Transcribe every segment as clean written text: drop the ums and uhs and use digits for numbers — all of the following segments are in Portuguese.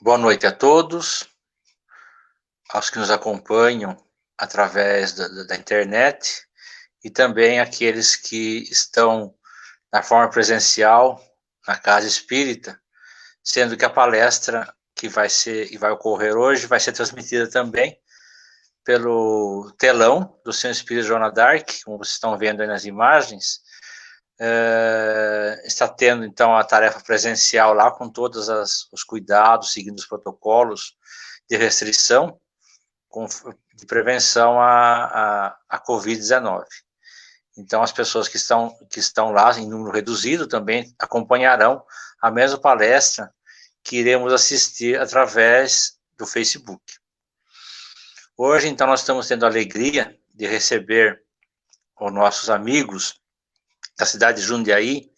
Boa noite a todos, aos que nos acompanham através da internet e também aqueles que estão na forma presencial na Casa Espírita, sendo que a palestra que vai ocorrer hoje vai ser transmitida também pelo telão do Centro Espírita Joana d'Arc, como vocês estão vendo aí nas imagens. Está tendo então a tarefa presencial lá com todos os cuidados, seguindo os protocolos de restrição de prevenção à Covid-19. Então as pessoas que estão lá em número reduzido também acompanharão a mesma palestra que iremos assistir através do Facebook. Hoje então nós estamos tendo a alegria de receber os nossos amigos da cidade de Jundiaí,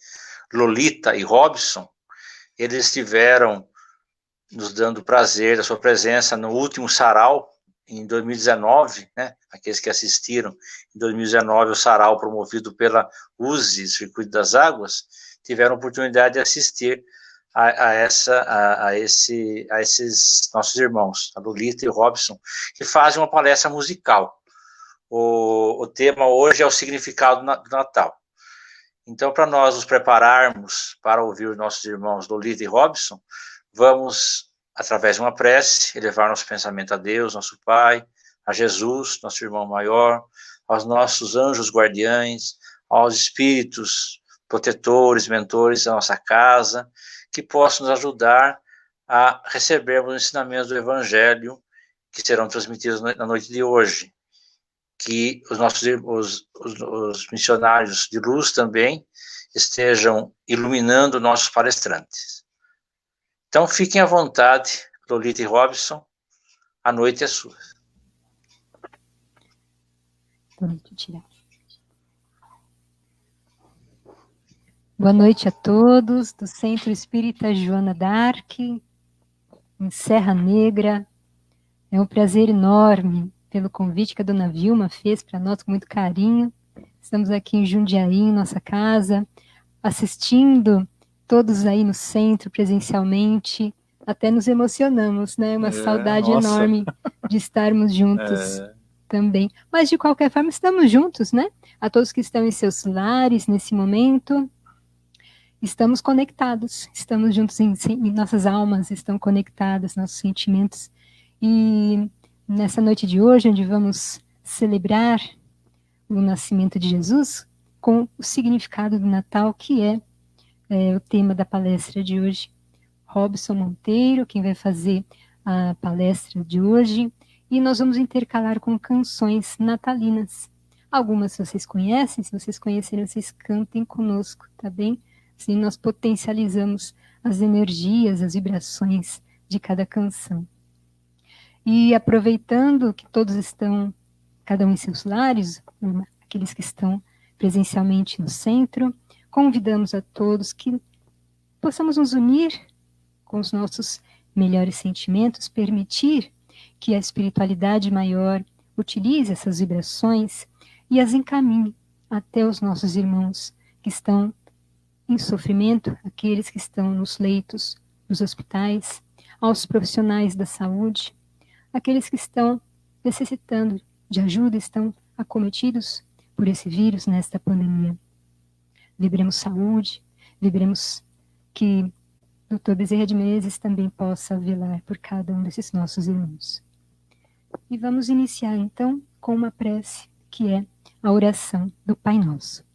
Lolita e Robson. Eles estiveram nos dando prazer da sua presença no último sarau, em 2019, né? Aqueles que assistiram em 2019 o sarau promovido pela USE, Circuito das Águas, tiveram a oportunidade de assistir a esses nossos irmãos, a Lolita e o Robson, que fazem uma palestra musical. O tema hoje é o significado do Natal. Então, para nós nos prepararmos para ouvir os nossos irmãos Lolita e Robson, vamos, através de uma prece, elevar nosso pensamento a Deus, nosso Pai, a Jesus, nosso irmão maior, aos nossos anjos guardiães, aos espíritos protetores, mentores da nossa casa, que possam nos ajudar a recebermos os ensinamentos do Evangelho que serão transmitidos na noite de hoje. Que os nossos os missionários de luz também estejam iluminando nossos palestrantes. Então, fiquem à vontade, Lolita e Robson, a noite é sua. Boa noite a todos do Centro Espírita Joana d'Arc, em Serra Negra. É um prazer enorme pelo convite que a dona Vilma fez para nós com muito carinho. Estamos aqui em Jundiaí, em nossa casa, assistindo todos aí no centro presencialmente. Até nos emocionamos, né? Uma saudade enorme de estarmos juntos também. Mas, de qualquer forma, estamos juntos, né? A todos que estão em seus lares nesse momento. Estamos conectados, estamos juntos em nossas almas, estão conectadas, nossos sentimentos. E nessa noite de hoje, onde vamos celebrar o nascimento de Jesus, com o significado do Natal, que é o tema da palestra de hoje. Robson Monteiro, quem vai fazer a palestra de hoje, e nós vamos intercalar com canções natalinas. Algumas vocês conhecem, se vocês conhecerem, vocês cantem conosco, tá bem? Assim nós potencializamos as energias, as vibrações de cada canção. E aproveitando que todos estão, cada um em seus lares, aqueles que estão presencialmente no centro, convidamos a todos que possamos nos unir com os nossos melhores sentimentos, permitir que a espiritualidade maior utilize essas vibrações e as encaminhe até os nossos irmãos que estão em sofrimento, aqueles que estão nos leitos dos hospitais, aos profissionais da saúde, aqueles que estão necessitando de ajuda, estão acometidos por esse vírus nesta pandemia. Vibremos saúde, vibremos que Dr. Bezerra de Menezes também possa velar por cada um desses nossos irmãos. E vamos iniciar, então, com uma prece, que é a oração do Pai Nosso.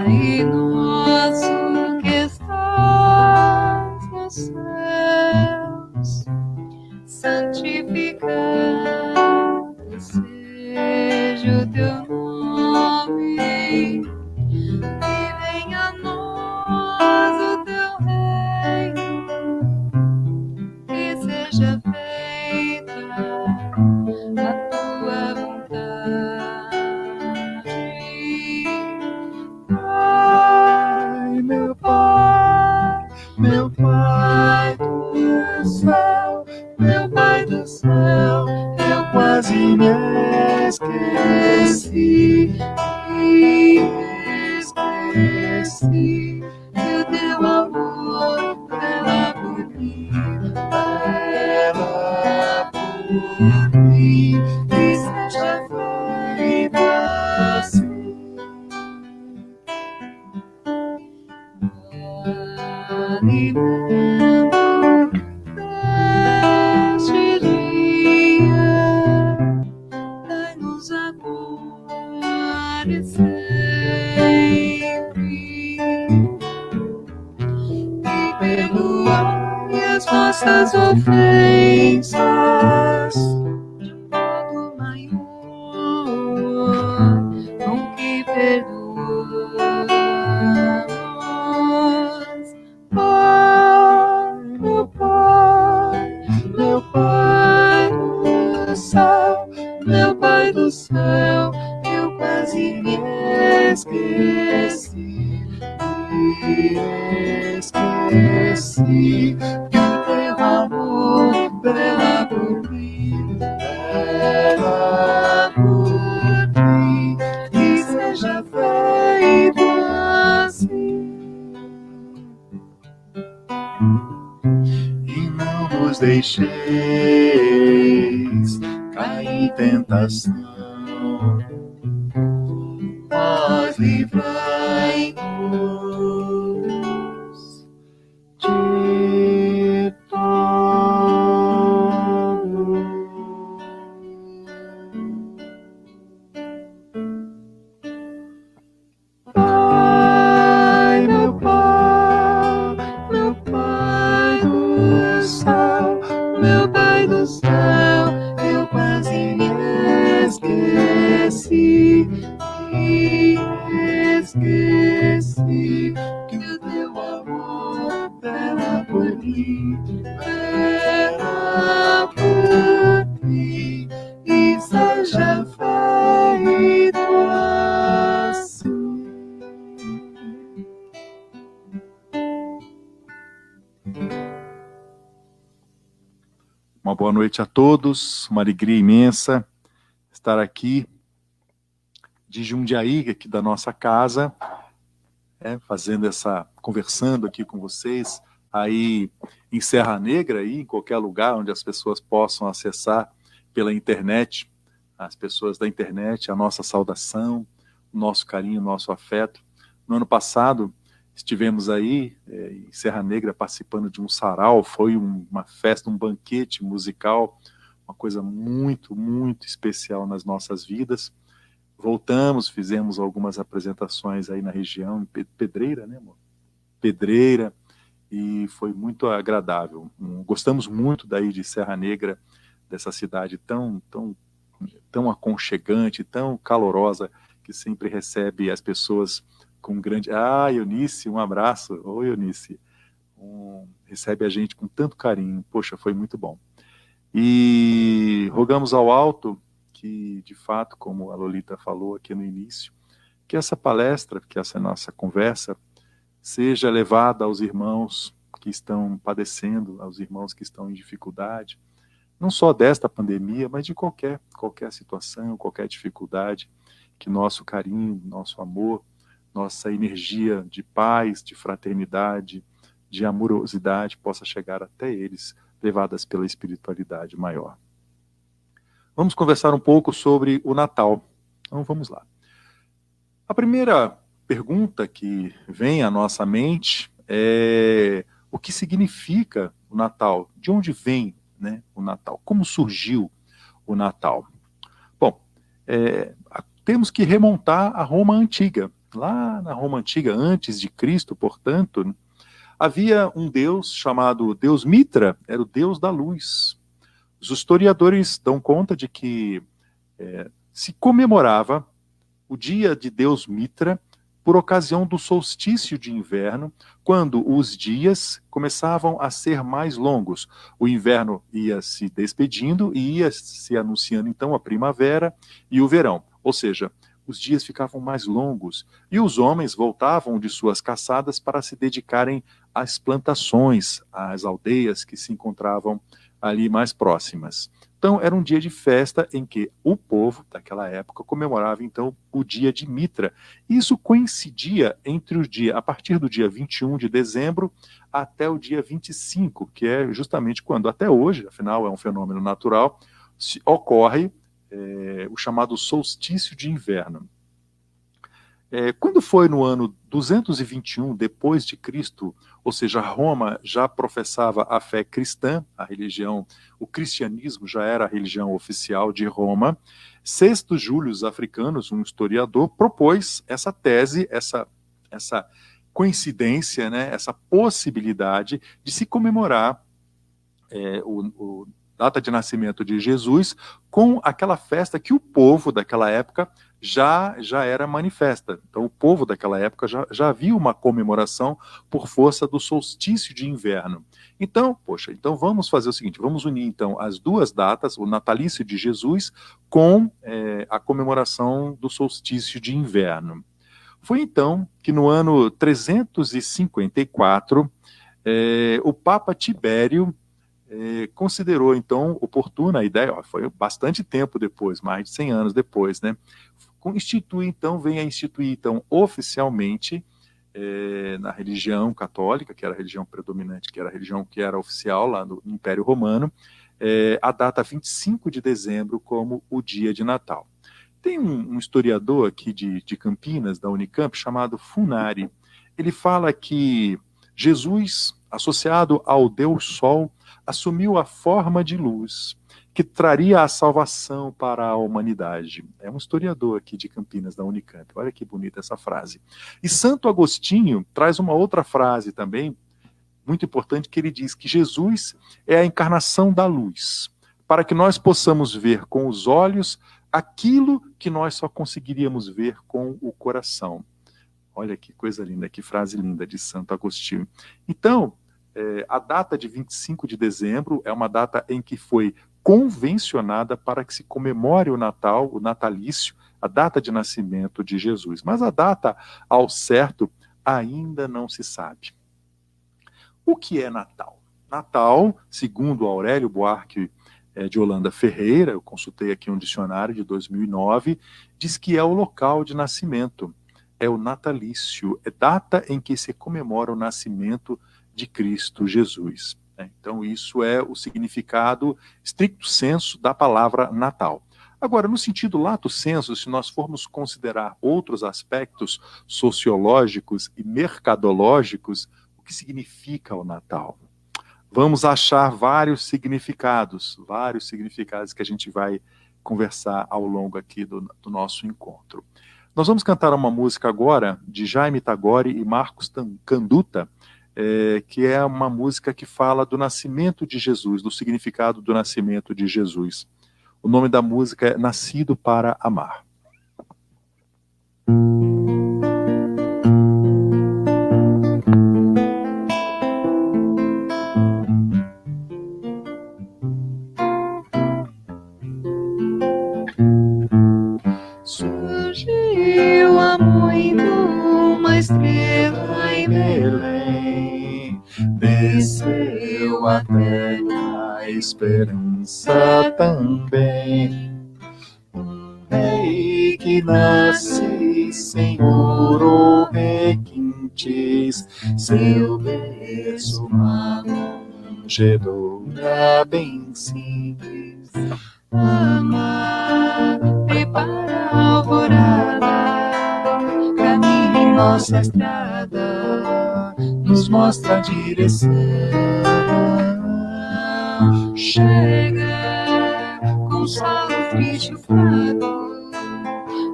Pai nosso que estás nos céus, santificado seja o teu nome, e venha a nós o teu reino, que seja feita a tua vontade. Pai, meu Pai do céu, meu Pai do céu, eu quase me esqueci que o teu amor vela por mim, que seja feita assim. Alimento deste dia, dai-nos agora e sempre, e perdoai as nossas ofensas de modo maior, com que perdoamos. Meu Pai do céu, meu Pai do céu, eu quase me esqueci que o teu amor vela por mim, que seja feito assim. E não nos deixeis cair em tentação, Era por ti, e seja feito assim. Uma boa noite a todos, uma alegria imensa estar aqui de Jundiaí, aqui da nossa casa, conversando aqui com vocês, aí em Serra Negra, aí, em qualquer lugar onde as pessoas possam acessar pela internet, as pessoas da internet, a nossa saudação, o nosso carinho, o nosso afeto. No ano passado, estivemos aí em Serra Negra participando de um sarau, foi uma festa, um banquete musical, uma coisa muito, muito especial nas nossas vidas. Voltamos, fizemos algumas apresentações aí na região, em Pedreira, né, amor? Pedreira, e foi muito agradável. Gostamos muito daí de Serra Negra, dessa cidade tão aconchegante, tão calorosa, que sempre recebe as pessoas com grande... Ah, Eunice, um abraço. Oi, Eunice. Recebe a gente com tanto carinho. Poxa, foi muito bom. E rogamos ao alto que, de fato, como a Lolita falou aqui no início, que essa palestra, que essa nossa conversa, seja levada aos irmãos que estão padecendo, aos irmãos que estão em dificuldade, não só desta pandemia, mas de qualquer situação, qualquer dificuldade, que nosso carinho, nosso amor, nossa energia de paz, de fraternidade, de amorosidade possa chegar até eles, levadas pela espiritualidade maior. Vamos conversar um pouco sobre o Natal. Então vamos lá. A primeira pergunta que vem à nossa mente é o que significa o Natal? De onde vem, né, o Natal? Como surgiu o Natal? Bom, temos que remontar a Roma Antiga. Lá na Roma Antiga, antes de Cristo, portanto, havia um deus chamado Deus Mitra, era o deus da luz. Os historiadores dão conta de que se comemorava o dia de Deus Mitra por ocasião do solstício de inverno, quando os dias começavam a ser mais longos. O inverno ia se despedindo e ia se anunciando então a primavera e o verão. Ou seja, os dias ficavam mais longos e os homens voltavam de suas caçadas para se dedicarem às plantações, às aldeias que se encontravam ali mais próximas. Então, era um dia de festa em que o povo daquela época comemorava, então, o dia de Mitra. Isso coincidia a partir do dia 21 de dezembro até o dia 25, que é justamente quando, até hoje, afinal é um fenômeno natural, ocorre o chamado solstício de inverno. Quando foi no ano 221 depois de Cristo, ou seja, Roma já professava a fé cristã, a religião, o cristianismo já era a religião oficial de Roma, Sexto Július Africanus, um historiador, propôs essa tese, essa coincidência, né, essa possibilidade de se comemorar o data de nascimento de Jesus com aquela festa que o povo daquela época já era manifesta. Então o povo daquela época já havia uma comemoração por força do solstício de inverno. Então, então vamos fazer o seguinte, vamos unir então as duas datas, o natalício de Jesus com a comemoração do solstício de inverno. Foi então que no ano 354, o Papa Tibério considerou então oportuna a ideia, foi bastante tempo depois, mais de 100 anos depois, né? Vem a instituir então oficialmente na religião católica, que era a religião predominante, que era a religião que era oficial lá no Império Romano, a data 25 de dezembro como o dia de Natal. Tem um historiador aqui de Campinas, da Unicamp, chamado Funari. Ele fala que Jesus, associado ao Deus Sol, assumiu a forma de luz, que traria a salvação para a humanidade. É um historiador aqui de Campinas, da Unicamp. Olha que bonita essa frase. E Santo Agostinho traz uma outra frase também, muito importante, que ele diz que Jesus é a encarnação da luz, para que nós possamos ver com os olhos aquilo que nós só conseguiríamos ver com o coração. Olha que coisa linda, que frase linda de Santo Agostinho. Então, A data de 25 de dezembro é uma data em que foi convencionada para que se comemore o Natal, o natalício, a data de nascimento de Jesus. Mas a data ao certo ainda não se sabe. O que é Natal? Natal, segundo Aurélio Buarque de Holanda Ferreira, eu consultei aqui um dicionário de 2009, diz que é o local de nascimento, é o natalício, é data em que se comemora o nascimento de Cristo Jesus. Então isso é o significado stricto sensu da palavra Natal. Agora, no sentido lato sensu, se nós formos considerar outros aspectos sociológicos e mercadológicos, o que significa o Natal? Vamos achar vários significados que a gente vai conversar ao longo aqui do nosso encontro. Nós vamos cantar uma música agora de Jaime Tagore e Marcos Canduta, que é uma música que fala do nascimento de Jesus, do significado do nascimento de Jesus. O nome da música é Nascido para Amar. Surgiu há muito uma estrela em Belém, desceu a terra a esperança também. Um rei que nasce, Senhor, o requintes, seu berço uma manjedoura bem simples. Amar, prepara a alvorada, caminha em nossa estrada, nos mostra a direção. Chega com solo frigifado,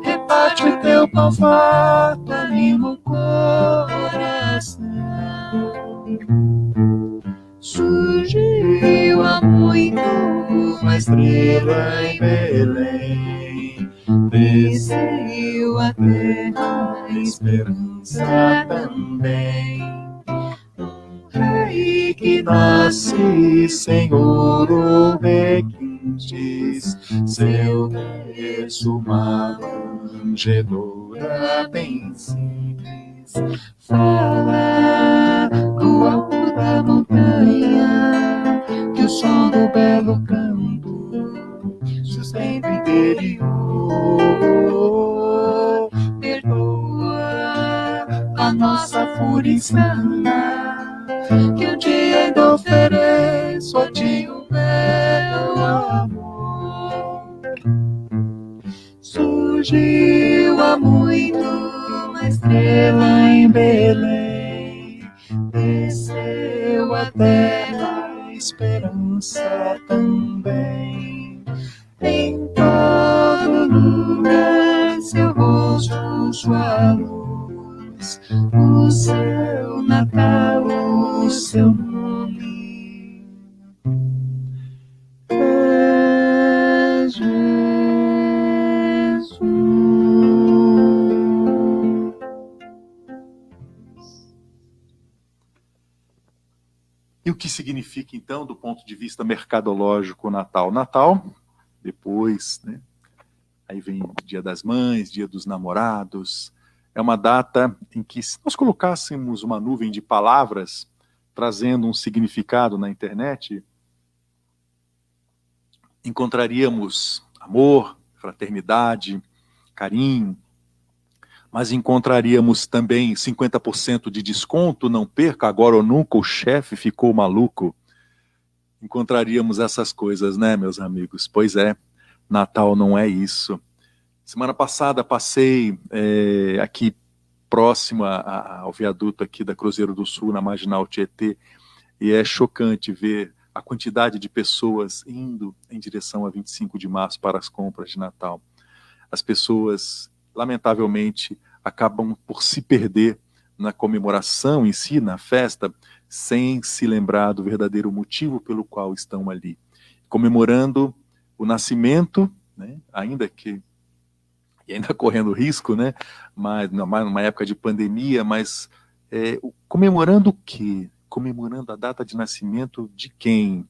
reparte o teu pão farto, anima o coração. Surgiu há muito uma estrela em Belém, desceu a terra a esperança também. Um rei que nasce, Senhor, o requintes, seu berço uma manjedoura bem simples. Fala do alto da montanha, que o som do belo campo sustenta o interior. Perdoa a nossa fúria insana, que um dia ainda ofereço a ti o meu amor. Surgiu há muito uma estrela em Belém, desceu a terra a esperança também. Em todo lugar seu rosto, sua luz, o seu Natal, o seu nome é Jesus. E o que significa, então, do ponto de vista mercadológico, o Natal? Natal, depois, né? Aí vem o Dia das Mães, Dia dos Namorados. É uma data em que, se nós colocássemos uma nuvem de palavras, trazendo um significado na internet, encontraríamos amor, fraternidade, carinho, mas encontraríamos também 50% de desconto, não perca, agora ou nunca, o chefe ficou maluco. Encontraríamos essas coisas, né, meus amigos? Pois é, Natal não é isso. Semana passada passei aqui próximo ao viaduto aqui da Cruzeiro do Sul, na Marginal Tietê, e é chocante ver a quantidade de pessoas indo em direção a 25 de março para as compras de Natal. As pessoas, lamentavelmente, acabam por se perder na comemoração em si, na festa, sem se lembrar do verdadeiro motivo pelo qual estão ali. Comemorando o nascimento, né, ainda correndo risco, né, mas numa época de pandemia, mas comemorando o quê? comemorando a data de nascimento de quem?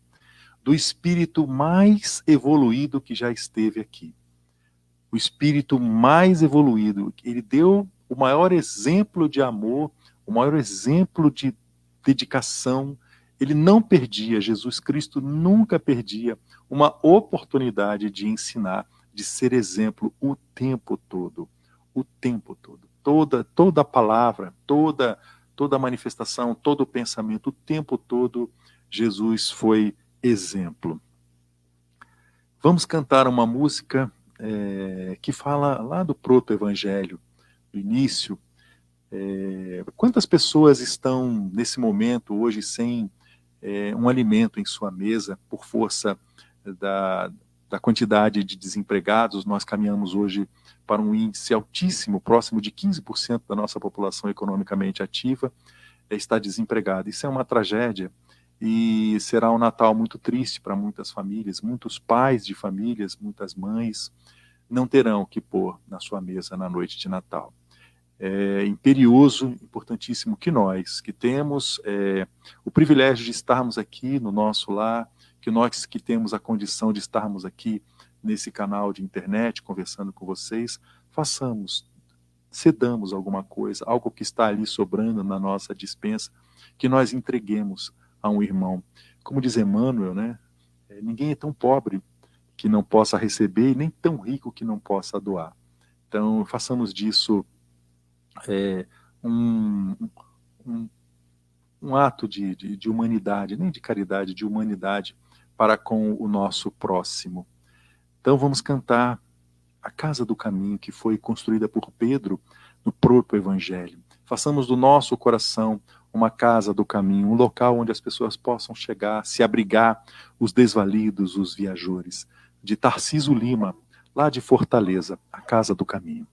Do espírito mais evoluído que já esteve aqui. O espírito mais evoluído. Ele deu o maior exemplo de amor, o maior exemplo de dedicação. Ele não perdia, Jesus Cristo nunca perdia uma oportunidade de ensinar, de ser exemplo o tempo todo. O tempo todo. Toda a palavra, toda a manifestação, todo o pensamento, o tempo todo, Jesus foi exemplo. Vamos cantar uma música que fala lá do proto-evangelho, do início. Quantas pessoas estão nesse momento hoje sem um alimento em sua mesa por força da quantidade de desempregados? Nós caminhamos hoje para um índice altíssimo, próximo de 15% da nossa população economicamente ativa está desempregada. Isso é uma tragédia e será um Natal muito triste para muitas famílias. Muitos pais de famílias, muitas mães não terão o que pôr na sua mesa na noite de Natal. É imperioso, importantíssimo que nós, que temos o privilégio de estarmos aqui no nosso lar, que nós que temos a condição de estarmos aqui nesse canal de internet, conversando com vocês, cedamos alguma coisa, algo que está ali sobrando na nossa despensa, que nós entreguemos a um irmão. Como diz Emmanuel, né? Ninguém é tão pobre que não possa receber e nem tão rico que não possa doar. Então, façamos disso um ato de humanidade, nem de caridade, de humanidade para com o nosso próximo. Então vamos cantar a Casa do Caminho, que foi construída por Pedro no proto-evangelho. Façamos do nosso coração uma casa do caminho, um local onde as pessoas possam chegar, se abrigar, os desvalidos, os viajores. De Tarcísio Lima, lá de Fortaleza, a Casa do Caminho.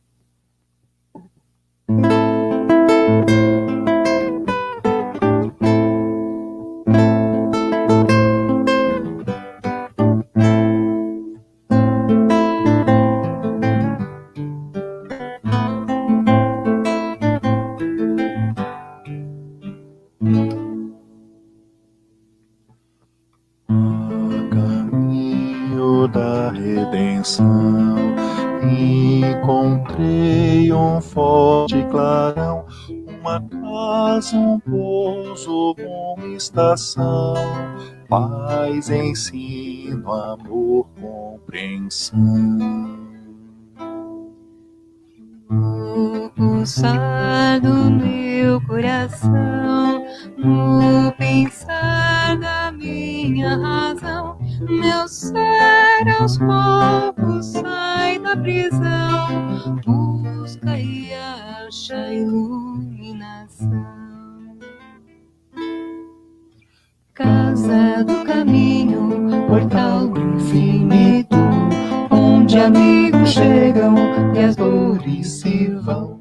Encontrei um forte clarão, uma casa, um pouso, uma estação, paz, ensino, amor, compreensão. No pulsar do meu coração, no pensar da minha razão, meu ser aos poucos sai da prisão, busca e acha iluminação. Casa do caminho, portal do infinito, onde amigos chegam e as dores se vão.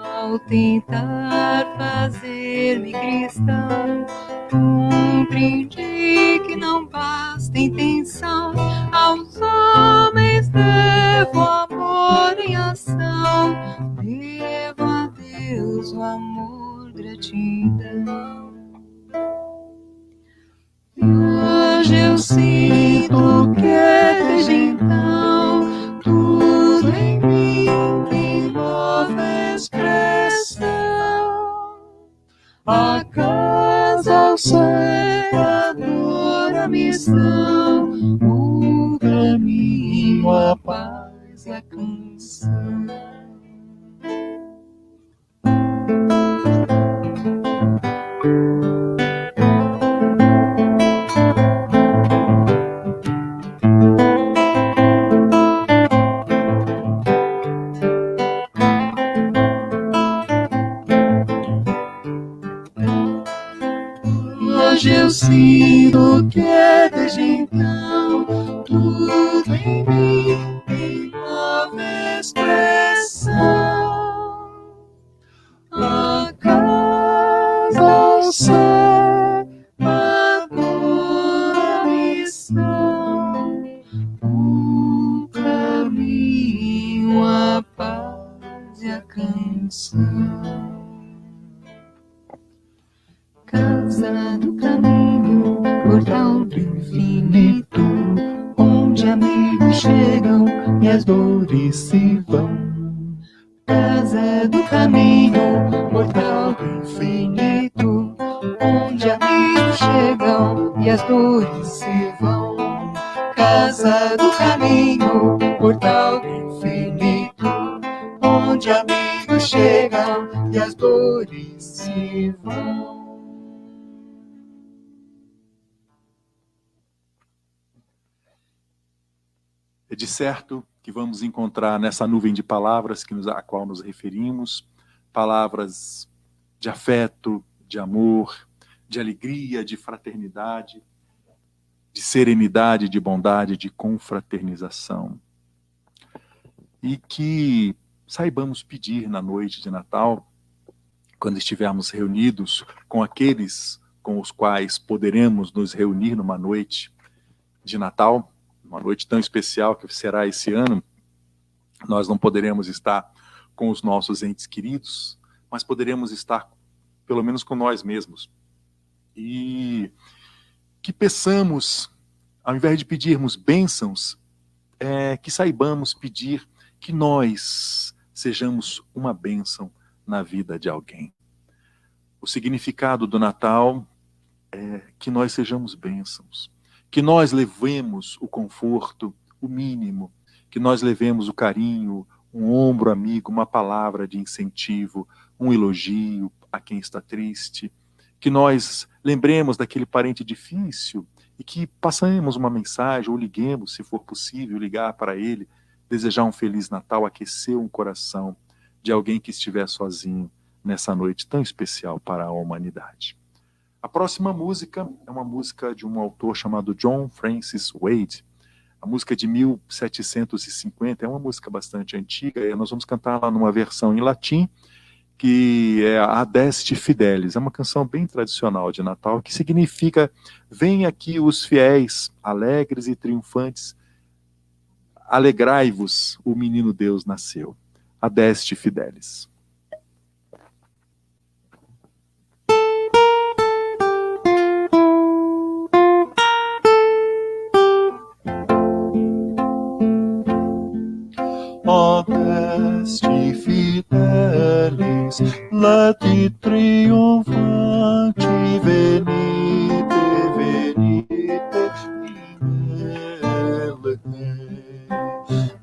Ao tentar fazer-me cristão, compreendi que não basta intenção. Aos homens devo amor em ação, devo a Deus o amor, gratidão. E hoje eu sinto que desde então tudo em mim tem nova expressão. A casa, o céu, a dor, a missão, o caminho, a paz e a canção. Hoje eu sinto que desde então tudo em mim tem nova expressão. A casa, o céu, a dor, a missão, o caminho, a paz e a canção. Casa do caminho, portal do infinito, onde amigos chegam e as dores se vão. Casa do caminho, portal do infinito, onde amigos chegam e as dores se vão. Casa do caminho, portal do infinito, onde amigos chegam e as dores se vão. É de certo que vamos encontrar nessa nuvem de palavras a qual nos referimos, palavras de afeto, de amor, de alegria, de fraternidade, de serenidade, de bondade, de confraternização. E que saibamos pedir na noite de Natal, quando estivermos reunidos com aqueles com os quais poderemos nos reunir numa noite de Natal, uma noite tão especial que será esse ano. Nós não poderemos estar com os nossos entes queridos, mas poderemos estar pelo menos com nós mesmos. E que peçamos, ao invés de pedirmos bênçãos, que saibamos pedir que nós sejamos uma bênção na vida de alguém. O significado do Natal é que nós sejamos bênçãos, que nós levemos o conforto, o mínimo, que nós levemos o carinho, um ombro amigo, uma palavra de incentivo, um elogio a quem está triste, que nós lembremos daquele parente difícil e que passemos uma mensagem ou liguemos, se for possível, ligar para ele, desejar um Feliz Natal, aquecer um coração de alguém que estiver sozinho nessa noite tão especial para a humanidade. A próxima música é uma música de um autor chamado John Francis Wade. A música de 1750 é uma música bastante antiga e nós vamos cantar lá numa versão em latim, que é a Adeste Fidelis. É uma canção bem tradicional de Natal, que significa: vem aqui os fiéis, alegres e triunfantes, alegrai-vos, o menino Deus nasceu. Adeste Fidelis. Adeste Fidelis, lati triunfante, venite, venite,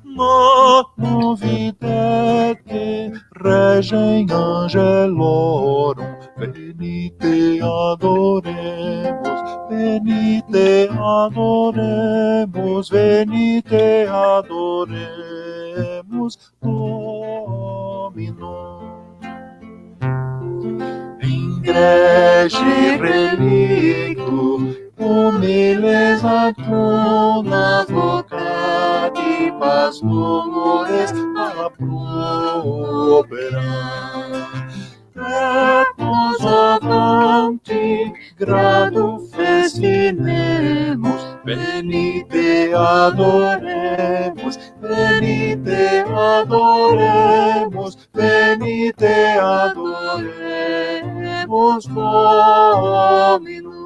Magno videte, regem angelorum, venite adoremos, venite adoremos, venite adoremos Dominum. Ingregi relictum, humiles atunas vocati pastores a properam. Tratus avanti, grado festinemos, venite adoremos, venite adoremos, venite adoremos Dominum.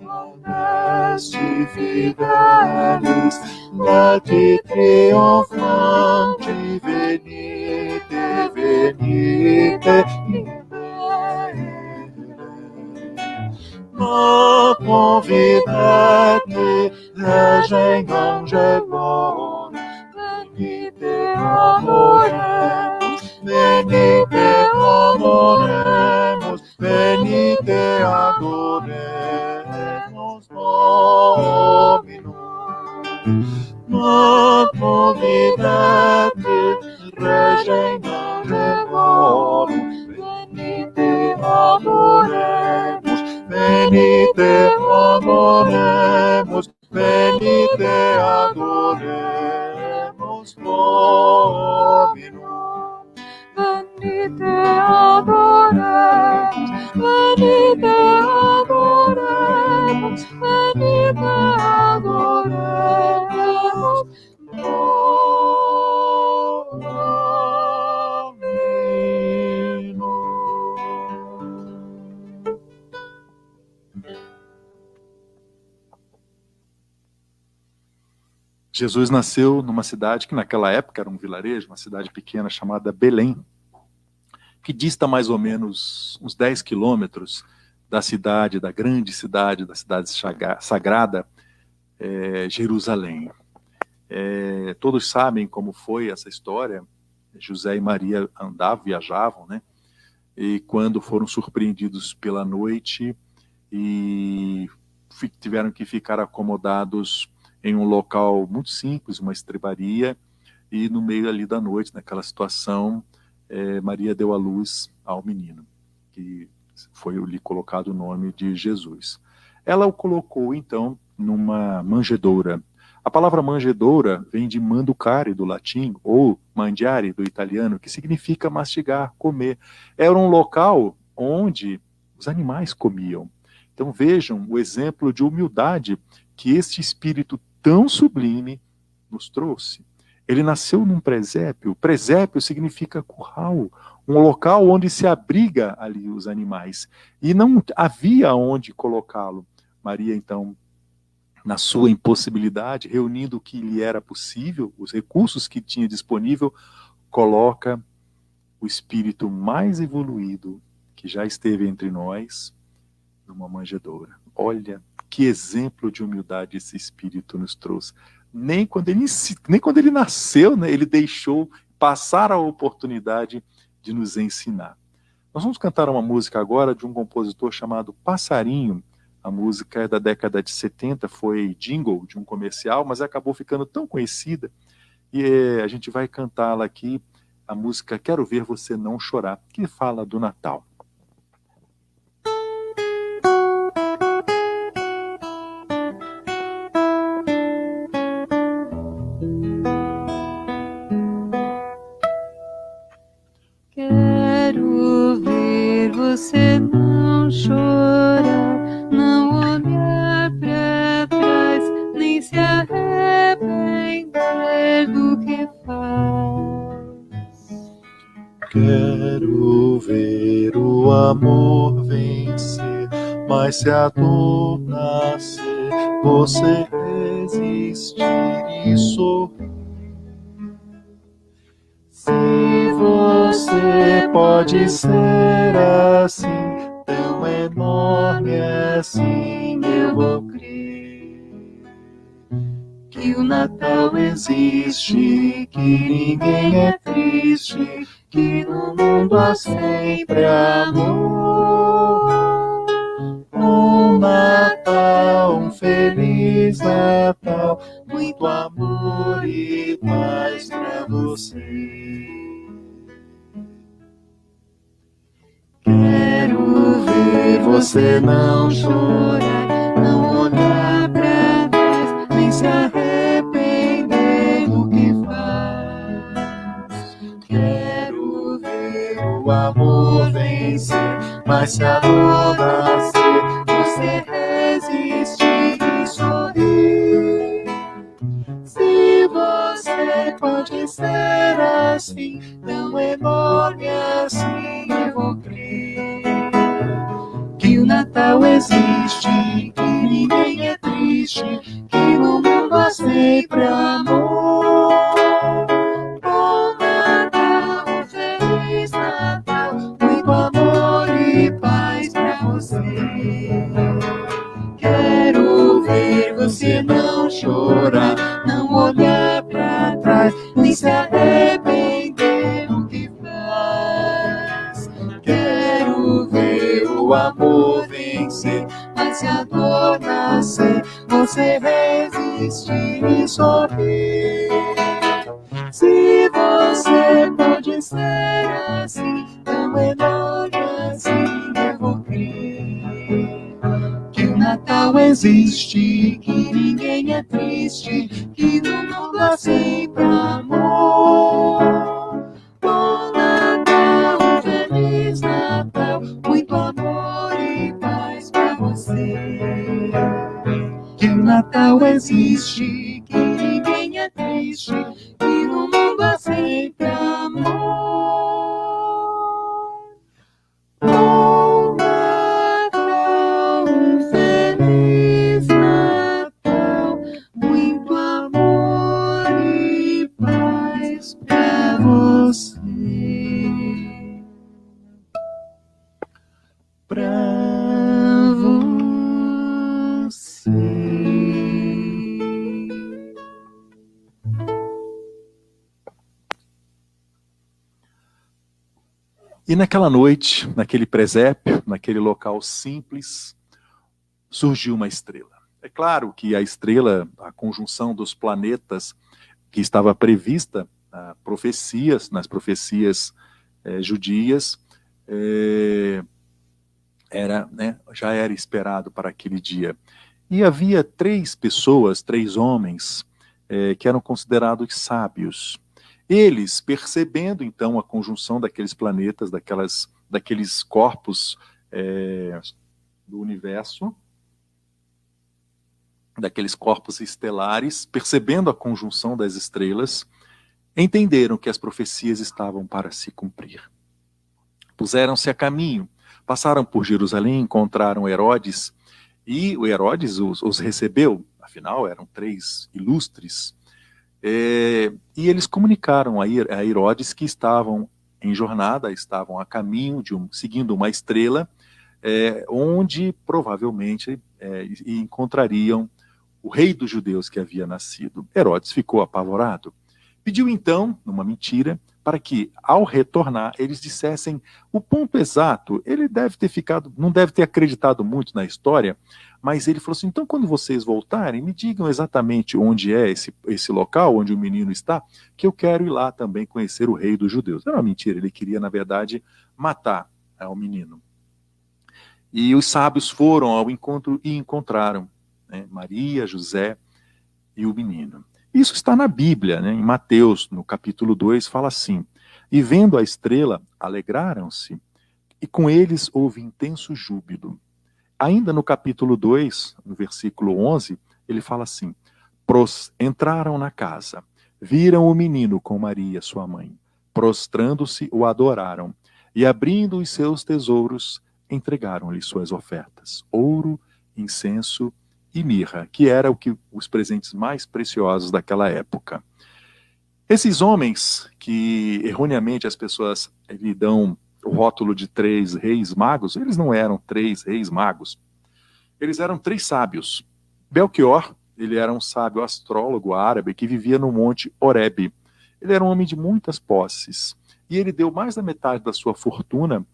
Adeste Fidelis, lati triunfante, venite, venite, Magno videte, regem angelorum, venite adoremos, venite adoremos, venite adoremos Dominum. Magno videte, regem angelorum, venite adoremos, venite adoremos, venite adoremos Dominum. Venite adoremos, venite adoremos, venite adoremos Dominum. Jesus nasceu numa cidade que naquela época era um vilarejo, uma cidade pequena chamada Belém, que dista mais ou menos uns 10 quilômetros da cidade, da grande cidade, da cidade sagrada, Jerusalém. Todos sabem como foi essa história. José e Maria viajavam, né? E quando foram surpreendidos pela noite e tiveram que ficar acomodados em um local muito simples, uma estrebaria, e no meio ali da noite, naquela situação, Maria deu à luz ao menino, que foi-lhe colocado o nome de Jesus. Ela o colocou, então, numa manjedoura. A palavra manjedoura vem de manducare, do latim, ou mangiare, do italiano, que significa mastigar, comer. Era um local onde os animais comiam. Então vejam o exemplo de humildade que este espírito tão sublime nos trouxe. Ele nasceu num presépio. Presépio significa curral, um local onde se abriga ali os animais. E não havia onde colocá-lo. Maria, então, na sua impossibilidade, reunindo o que lhe era possível, os recursos que tinha disponível, coloca o espírito mais evoluído que já esteve entre nós numa manjedoura. Olha que exemplo de humildade esse espírito nos trouxe. Nem quando ele nasceu, né, ele deixou passar a oportunidade de nos ensinar. Nós vamos cantar uma música agora de um compositor chamado Passarinho. A música é da década de 70, foi jingle de um comercial, mas acabou ficando tão conhecida. E a gente vai cantá-la aqui, a música Quero Ver Você Não Chorar, que fala do Natal. Quero ver você não chorar, não olhar pra trás, nem se arrepender do que faz. Quero ver o amor vencer, mas se a dor nascer, você resistir e sorrir. Se você pode ser assim, tão enorme assim, eu vou crer que o Natal existe, que ninguém é triste, que no mundo há sempre amor. Um Natal, um Feliz Natal, muito amor e paz pra você. Quero ver você não chorar, não olhar pra trás, nem se arrepender do que faz. Quero ver o amor vencer, mas se a dor nascer, você resistir e sorrir. Se você pode ser assim, tão enorme assim, eu vou crer que o Natal existe, que ninguém é triste, que no mundo há sempre amor. Bom Natal, Feliz Natal, muito amor e paz pra você. Quero ver você não chorar, não olhar pra trás, nem se arrepender do que faz. Quero ver o amor vencer, mas se a dor nascer, você resistir e sorrir. Se você pode ser assim, tão enorme assim, eu vou crer que o Natal existe, que ninguém é triste, que no mundo há sempre amor. Bom Natal, Feliz Natal, muito amor e paz pra você. Que o Natal existe, que ninguém é triste, que no mundo há sempre amor. Bom Natal, Feliz Natal, muito amor E naquela noite, naquele presépio, naquele local simples, surgiu uma estrela. É claro que a estrela, a conjunção dos planetas que estava prevista nas profecias judias, já era esperado para aquele dia. E havia 3 pessoas, 3 homens, que eram considerados sábios. Eles, percebendo então a conjunção daqueles planetas, daqueles corpos do universo, daqueles corpos estelares, percebendo a conjunção das estrelas, entenderam que as profecias estavam para se cumprir. Puseram-se a caminho, passaram por Jerusalém, encontraram Herodes, e o Herodes os recebeu, afinal eram 3 ilustres, e eles comunicaram a Herodes que estavam em jornada, estavam a caminho, seguindo uma estrela, onde provavelmente encontrariam o rei dos judeus que havia nascido. Herodes ficou apavorado. Pediu então, numa mentira, para que, ao retornar, eles dissessem o ponto exato. Ele não deve ter acreditado muito na história, mas ele falou assim, então quando vocês voltarem, me digam exatamente onde é esse local, onde o menino está, que eu quero ir lá também conhecer o rei dos judeus. Era uma mentira, ele queria, na verdade, matar o menino. E os sábios foram ao encontro e encontraram Maria, José e o menino. Isso está na Bíblia, em Mateus, no capítulo 2, fala assim, e vendo a estrela, alegraram-se, e com eles houve intenso júbilo. Ainda no capítulo 2, no versículo 11, ele fala assim, entraram na casa, viram o menino com Maria, sua mãe, prostrando-se, o adoraram, e abrindo os seus tesouros, entregaram-lhe suas ofertas, ouro, incenso e mirra, que era os presentes mais preciosos daquela época. Esses homens, que erroneamente as pessoas lhe dão o rótulo de 3 reis magos, eles não eram 3 reis magos, eles eram 3 sábios. Belchior, ele era um sábio astrólogo árabe que vivia no monte Horebe. Ele era um homem de muitas posses, e ele deu mais da metade da sua fortuna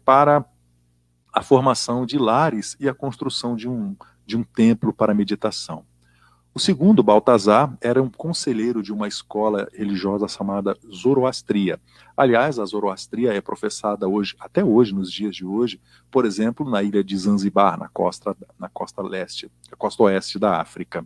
para a formação de lares e a construção de um templo para meditação. O segundo, Baltazar, era um conselheiro de uma escola religiosa chamada Zoroastria. Aliás, a Zoroastria é professada até hoje, nos dias de hoje, por exemplo, na ilha de Zanzibar, na costa oeste da África.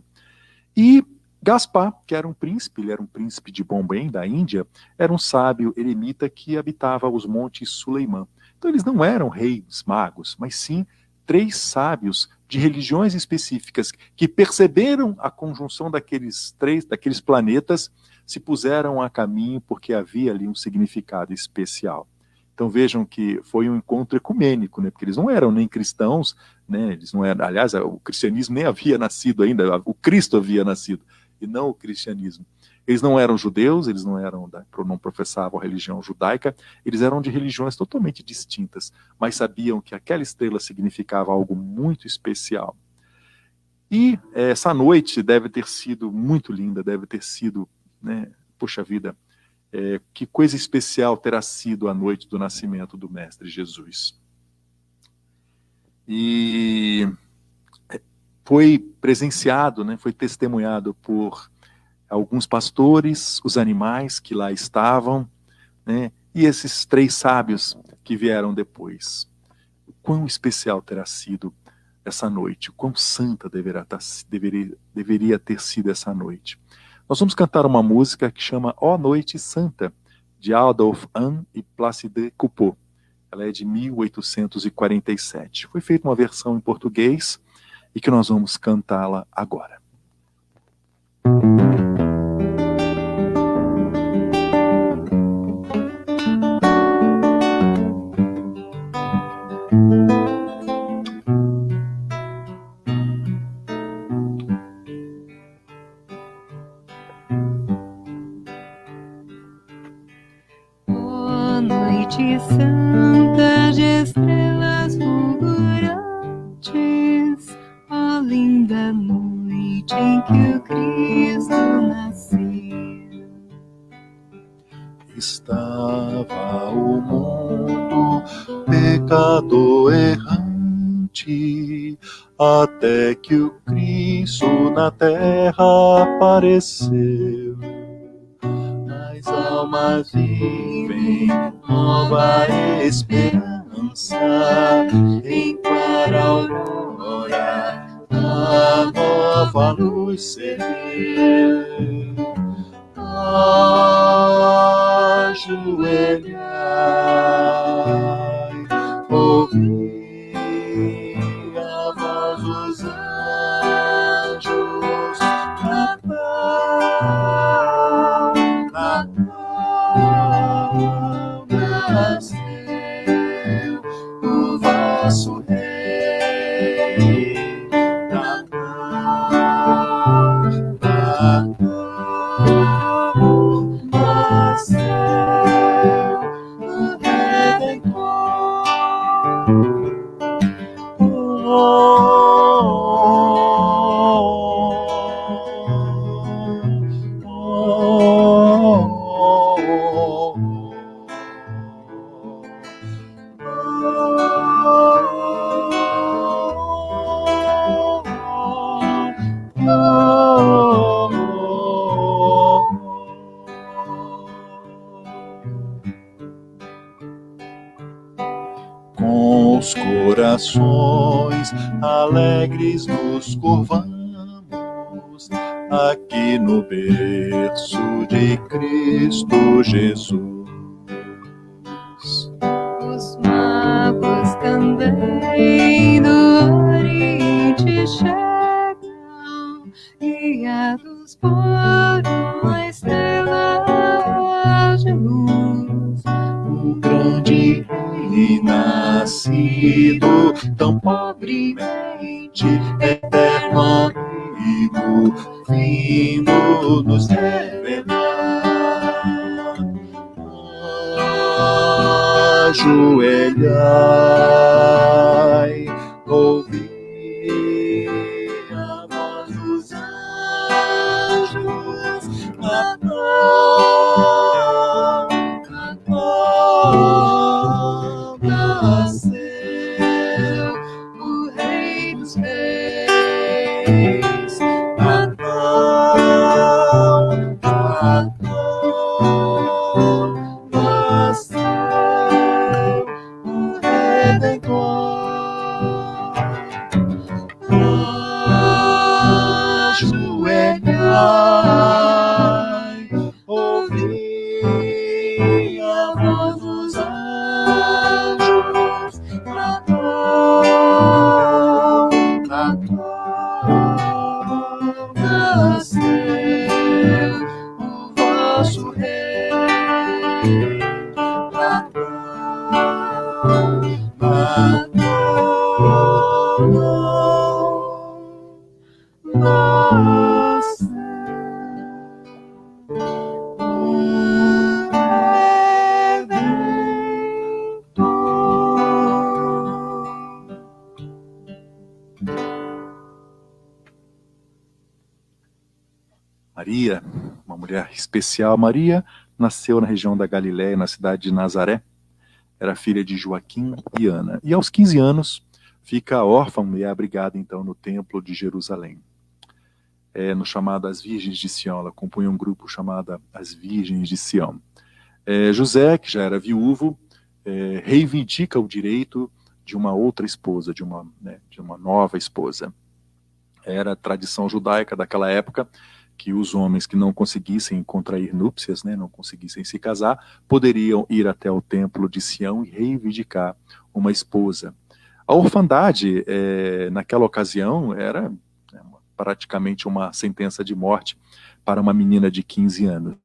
E Gaspar, que era um príncipe, ele era um príncipe de Bombém, da Índia, era um sábio eremita que habitava os montes Suleimã. Então eles não eram reis magos, mas sim 3 sábios de religiões específicas que perceberam a conjunção daqueles planetas, se puseram a caminho porque havia ali um significado especial. Então vejam que foi um encontro ecumênico, porque eles não eram nem cristãos, eles não eram, aliás, o cristianismo nem havia nascido ainda, o Cristo havia nascido, e não o cristianismo. Eles não eram judeus, eles não professavam a religião judaica, eles eram de religiões totalmente distintas, mas sabiam que aquela estrela significava algo muito especial. E essa noite deve ter sido muito linda, deve ter sido, poxa vida, que coisa especial terá sido a noite do nascimento do Mestre Jesus. E foi presenciado, foi testemunhado por alguns pastores, os animais que lá estavam, e esses 3 sábios que vieram depois. O quão especial terá sido essa noite, o quão santa deveria ter sido essa noite. Nós vamos cantar uma música que chama Ó Noite Santa, de Adolphe An e Placide Coupeau. Ela é de 1847. Foi feita uma versão em português e que nós vamos cantá-la agora. Ó noite santa de estrelas fulgurantes, ó linda noite em que o Cristo nasceu. estava o mundo, pecador errante, até que o Cristo na terra apareceu. As almas vivem nova esperança, em clara aurora a nova luz se vê. Ajoelhai, ouvi a voz dos anjos, Natal, Natal, nasceu o vosso Rei. Natal, Natal, nasceu o Redentor. Com os corações alegres nos curvamos aqui no berço de Cristo Jesus. Os magos também do Oriente chegam, guiados por uma estrela de luz. O grande Rei nascido, tão pobremente, eterno amigo, vindo nos revelar. Ajoelhai, ouvi a voz dos anjos, Natal, Natal, nasceu o Rei dos Reis. Natal, Natal, nasceu o Redentor. Ajoelhai, ouvi a voz dos anjos, Natal, Natal, nasceu o vosso Rei. Natal, Natal, nasceu o Maria, uma mulher especial. Maria nasceu na região da Galiléia, na cidade de Nazaré. Era filha de Joaquim e Ana. E aos 15 anos fica órfã e é abrigada então no templo de Jerusalém. No chamado As Virgens de Sião, ela compunha um grupo chamado As Virgens de Sião. José, que já era viúvo, reivindica o direito de uma outra esposa, de uma nova esposa. Era a tradição judaica daquela época que os homens que não conseguissem contrair núpcias, não conseguissem se casar, poderiam ir até o templo de Sião e reivindicar uma esposa. A orfandade, naquela ocasião, era praticamente uma sentença de morte para uma menina de 15 anos.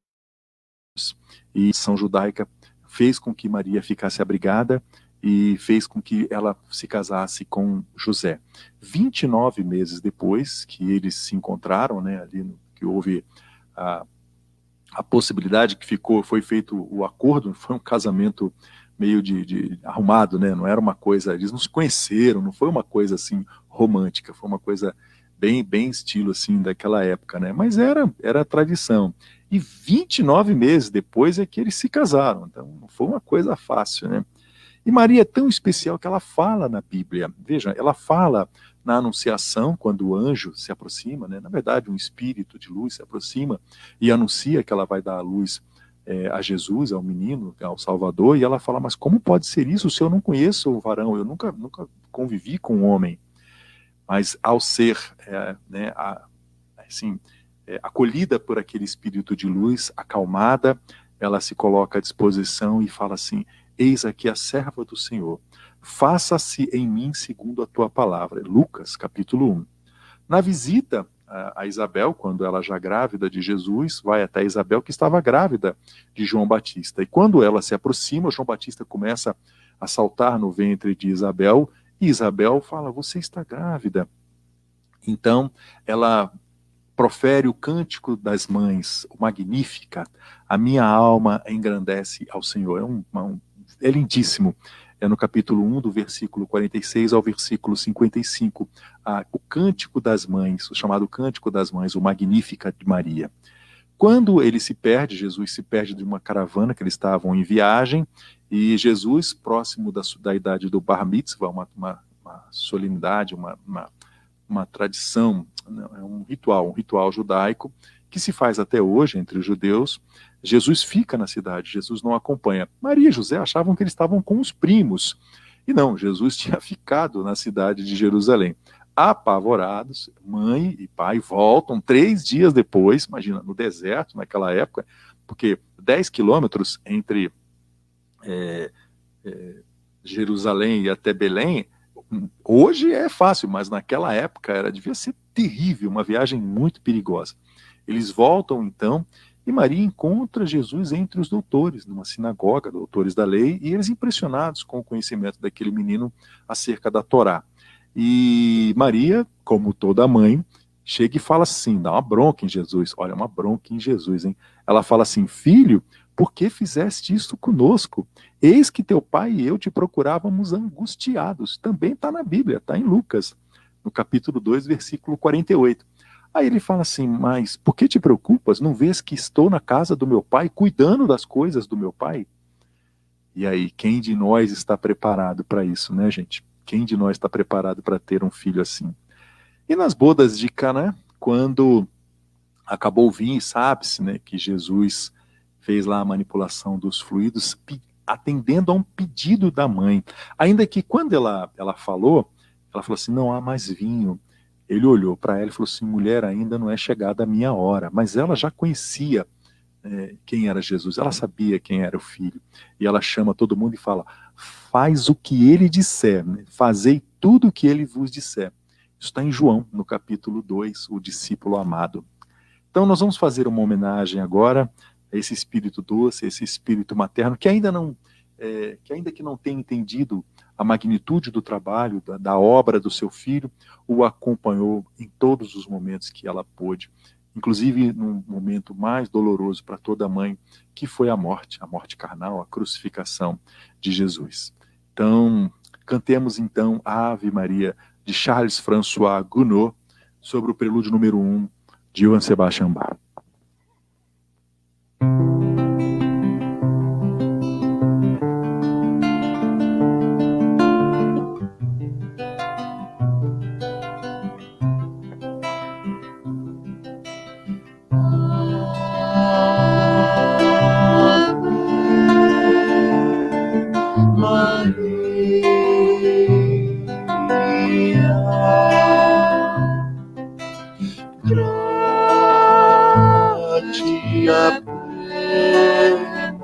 E a tradição judaica fez com que Maria ficasse abrigada e fez com que ela se casasse com José. 29 meses depois que eles se encontraram, ali que houve a possibilidade que foi feito o acordo, foi um casamento meio de arrumado, não era uma coisa, eles não se conheceram, não foi uma coisa assim romântica, foi uma coisa bem estilo assim daquela época, mas era a tradição. e 29 meses depois é que eles se casaram. Então não foi uma coisa fácil, né? E Maria é tão especial que ela fala na Bíblia. Veja, ela fala na Anunciação, quando o anjo se aproxima, né? Na verdade, um espírito de luz se aproxima e anuncia que ela vai dar a luz a Jesus, ao menino, ao Salvador, e ela fala, mas como pode ser isso se eu não conheço o varão? Eu nunca convivi com um homem. Mas ao ser né, assim, acolhida por aquele espírito de luz, acalmada, ela se coloca à disposição e fala assim, eis aqui a serva do Senhor, faça-se em mim segundo a tua palavra. Lucas, capítulo 1. Na visita a Isabel, quando ela já grávida de Jesus, vai até Isabel, que estava grávida de João Batista. E quando ela se aproxima, João Batista começa a saltar no ventre de Isabel, e Isabel fala, você está grávida. Então, ela profere o cântico das mães, o Magnífica, a minha alma engrandece ao Senhor. É lindíssimo. É no capítulo 1, do versículo 46 ao versículo 55, o Cântico das Mães, o chamado Cântico das Mães, o Magnífica de Maria. Quando ele se perde, Jesus se perde de uma caravana que eles estavam em viagem, e Jesus, próximo da idade do Bar Mitzvah, uma solenidade, uma tradição, é um ritual judaico, que se faz até hoje entre os judeus. Jesus fica na cidade, Jesus não acompanha. Maria e José achavam que eles estavam com os primos. E não, Jesus tinha ficado na cidade de Jerusalém. Apavorados, mãe e pai voltam 3 dias depois, imagina, no deserto naquela época, porque 10 quilômetros entre Jerusalém e até Belém, hoje é fácil, mas naquela época devia ser terrível, uma viagem muito perigosa. Eles voltam então, e Maria encontra Jesus entre os doutores, numa sinagoga, doutores da lei, e eles impressionados com o conhecimento daquele menino acerca da Torá. E Maria, como toda mãe, chega e fala assim, dá uma bronca em Jesus, olha, uma bronca em Jesus, hein? Ela fala assim, filho, por que fizeste isto conosco? Eis que teu pai e eu te procurávamos angustiados. Também está na Bíblia, está em Lucas, no capítulo 2, versículo 48. Aí ele fala assim, mas por que te preocupas? Não vês que estou na casa do meu pai, cuidando das coisas do meu pai? E aí, quem de nós está preparado para isso, né, gente? Quem de nós está preparado para ter um filho assim? E nas bodas de Caná, quando acabou o vinho, sabe-se, né, que Jesus fez lá a manipulação dos fluidos, atendendo a um pedido da mãe. Ainda que quando ela falou assim, não há mais vinho. Ele olhou para ela e falou assim, mulher, ainda não é chegada a minha hora. Mas ela já conhecia quem era Jesus, ela sabia quem era o filho. E ela chama todo mundo e fala, faz o que ele disser, né? Fazei tudo o que ele vos disser. Isso está em João, no capítulo 2, o discípulo amado. Então nós vamos fazer uma homenagem agora a esse espírito doce, esse espírito materno, que ainda que não tenha entendido a magnitude do trabalho, da obra do seu filho, o acompanhou em todos os momentos que ela pôde, inclusive num momento mais doloroso para toda mãe, que foi a morte carnal, a crucificação de Jesus. Então, cantemos então a Ave Maria, de Charles François Gounod, sobre o prelúdio número 1, de Johann Sebastian Bach. Gratia plena,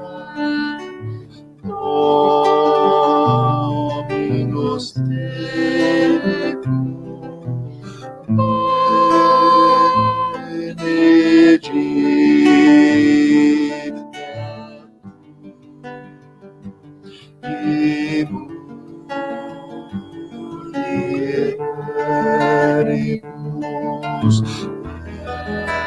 Dominus tecum, benedicta in mulieribus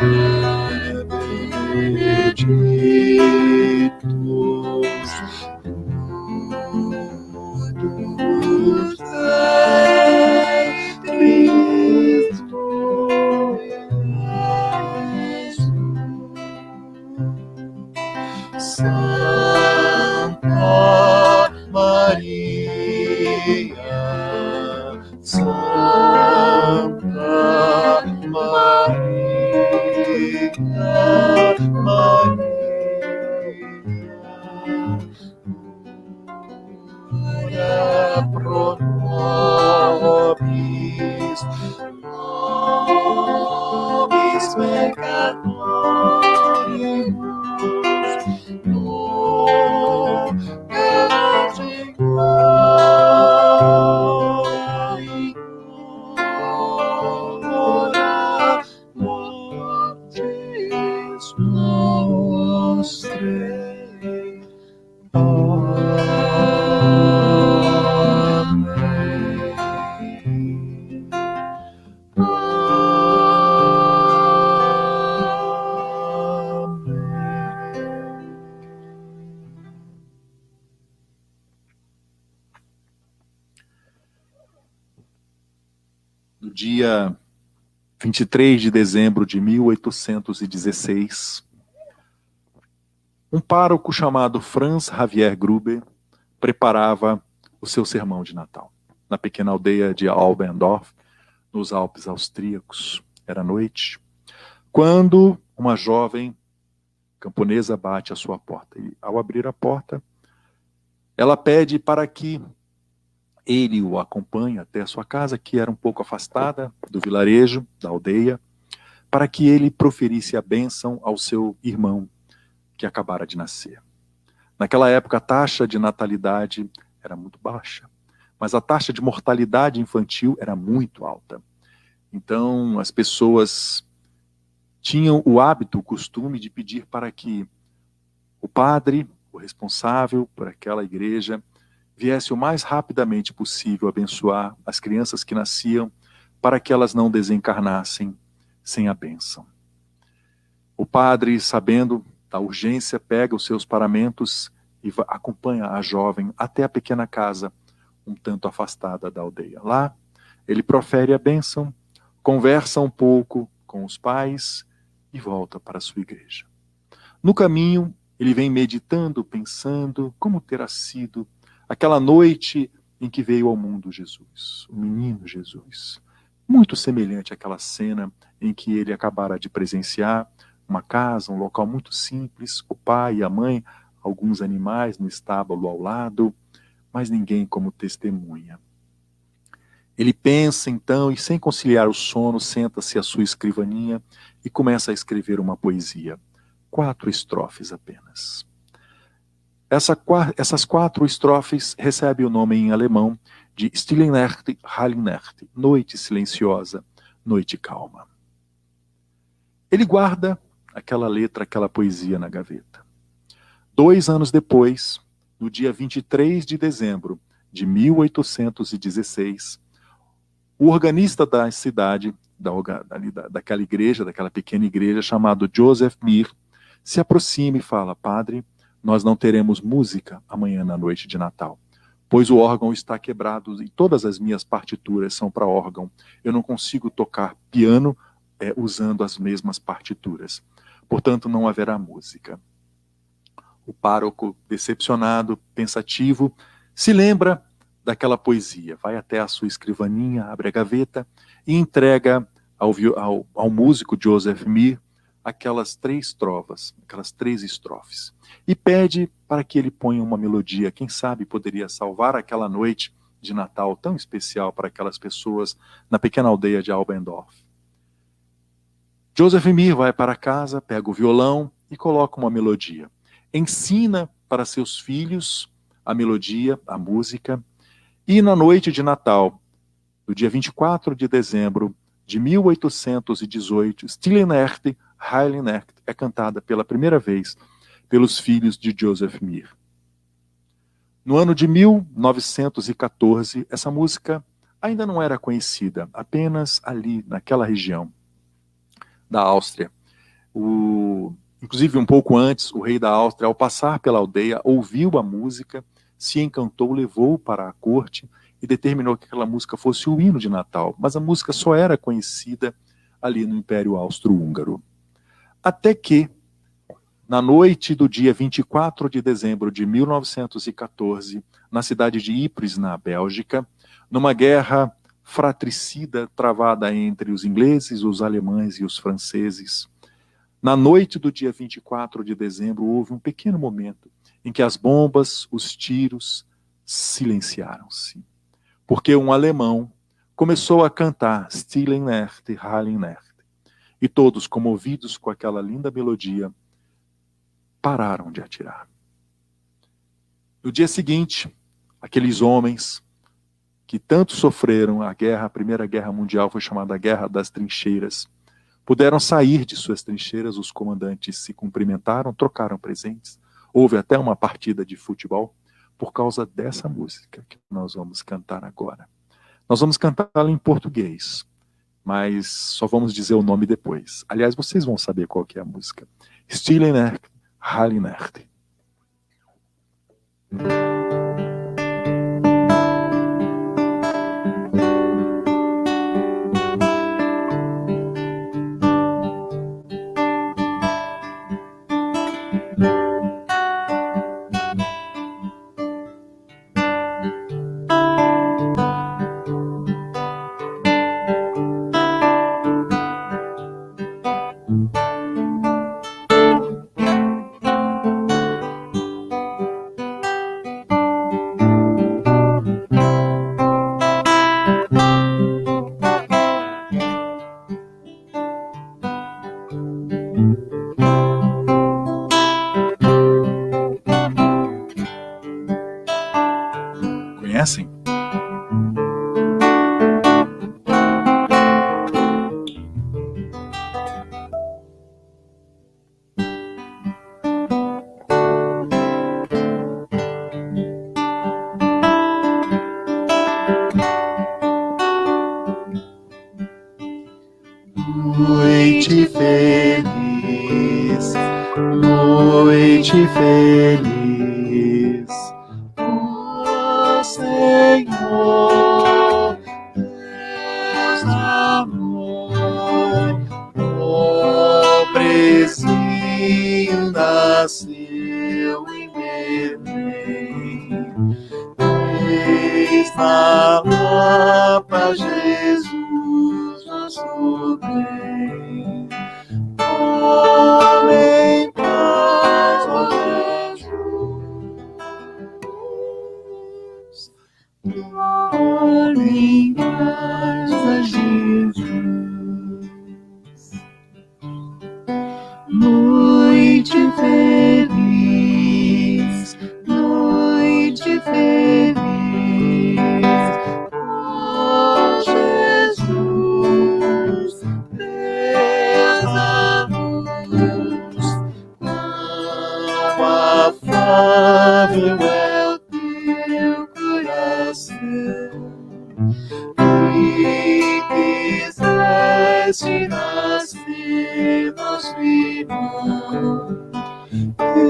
benedictus fructus ventris tui, Santa Maria, Santa Maria, Maria, ora pro nobis, nobis peccatoribus, nunc et in hora mortis nostrae. No dia 23 de dezembro de 1816, um pároco chamado Franz Xavier Gruber preparava o seu sermão de Natal na pequena aldeia de Albendorf, nos Alpes austríacos. Era noite, quando uma jovem camponesa bate à sua porta. E, ao abrir a porta, ela pede para que ele o acompanhe até a sua casa, que era um pouco afastada do vilarejo, da aldeia, para que ele proferisse a bênção ao seu irmão, que acabara de nascer. Naquela época, a taxa de natalidade era muito baixa, mas a taxa de mortalidade infantil era muito alta. Então, as pessoas tinham o hábito, o costume de pedir para que o padre, o responsável por aquela igreja, viesse o mais rapidamente possível abençoar as crianças que nasciam, para que elas não desencarnassem sem a bênção. O padre, sabendo da urgência, pega os seus paramentos e acompanha a jovem até a pequena casa, um tanto afastada da aldeia. Lá, ele profere a bênção, conversa um pouco com os pais e volta para a sua igreja. No caminho, ele vem meditando, pensando como terá sido aquela noite em que veio ao mundo Jesus, o menino Jesus. Muito semelhante àquela cena em que ele acabara de presenciar, uma casa, um local muito simples, o pai e a mãe, alguns animais no estábulo ao lado, mas ninguém como testemunha. Ele pensa então e, sem conciliar o sono, senta-se à sua escrivaninha e começa a escrever uma poesia. 4 estrofes apenas. Essas 4 estrofes recebem o nome em alemão de Stille Nacht, Heilige Nacht, noite silenciosa, noite calma. Ele guarda aquela letra, aquela poesia na gaveta. 2 anos depois, no dia 23 de dezembro de 1816, o organista da cidade, daquela igreja, daquela pequena igreja, chamado Joseph Mir, se aproxima e fala: Padre, nós não teremos música amanhã na noite de Natal, pois o órgão está quebrado e todas as minhas partituras são para órgão. Eu não consigo tocar piano usando as mesmas partituras. Portanto, não haverá música. O pároco, decepcionado, pensativo, se lembra daquela poesia, vai até a sua escrivaninha, abre a gaveta e entrega ao músico Joseph Mir aquelas 3 trovas, aquelas 3 estrofes, e pede para que ele ponha uma melodia, quem sabe poderia salvar aquela noite de Natal tão especial para aquelas pessoas na pequena aldeia de Albendorf. Joseph Mir vai para casa, pega o violão e coloca uma melodia. Ensina para seus filhos a melodia, a música, e na noite de Natal, no dia 24 de dezembro de 1818, Stille Nacht, Heilige Nacht é cantada pela primeira vez pelos filhos de Joseph Mir. No ano de 1914, essa música ainda não era conhecida, apenas ali, naquela região da Áustria. Inclusive, um pouco antes, o rei da Áustria, ao passar pela aldeia, ouviu a música, se encantou, levou para a corte e determinou que aquela música fosse o hino de Natal. Mas a música só era conhecida ali no Império Austro-Húngaro. Até que, Na noite do dia 24 de dezembro de 1914, na cidade de Ypres, na Bélgica, numa guerra fratricida travada entre os ingleses, os alemães e os franceses. Na noite do dia 24 de dezembro, houve um pequeno momento em que as bombas, os tiros silenciaram-se, porque um alemão começou a cantar Stille Nacht, Heilige Nacht, e todos, comovidos com aquela linda melodia, pararam de atirar. No dia seguinte, aqueles homens que tanto sofreram a Primeira Guerra Mundial, foi chamada a Guerra das Trincheiras, puderam sair de suas trincheiras, os comandantes se cumprimentaram, trocaram presentes, houve até uma partida de futebol, por causa dessa música que nós vamos cantar agora. Nós vamos cantá-la em português, mas só vamos dizer o nome depois. Aliás, vocês vão saber qual que é a música. Stille Nacht, Heilige Nacht. Conhecem? Noite feliz, noite feliz, ó Senhor, Deus amor, ó presinho nasceu em Belém, eis na Lapa Jesus nosso bem. Olha em paz, ó Jesus. Olha em paz, ó Jesus. Noite feliz, noite feliz. Ó Jesus, Deus da luz, quão afável é o teu coração, e quiseste nascer nosso irmão,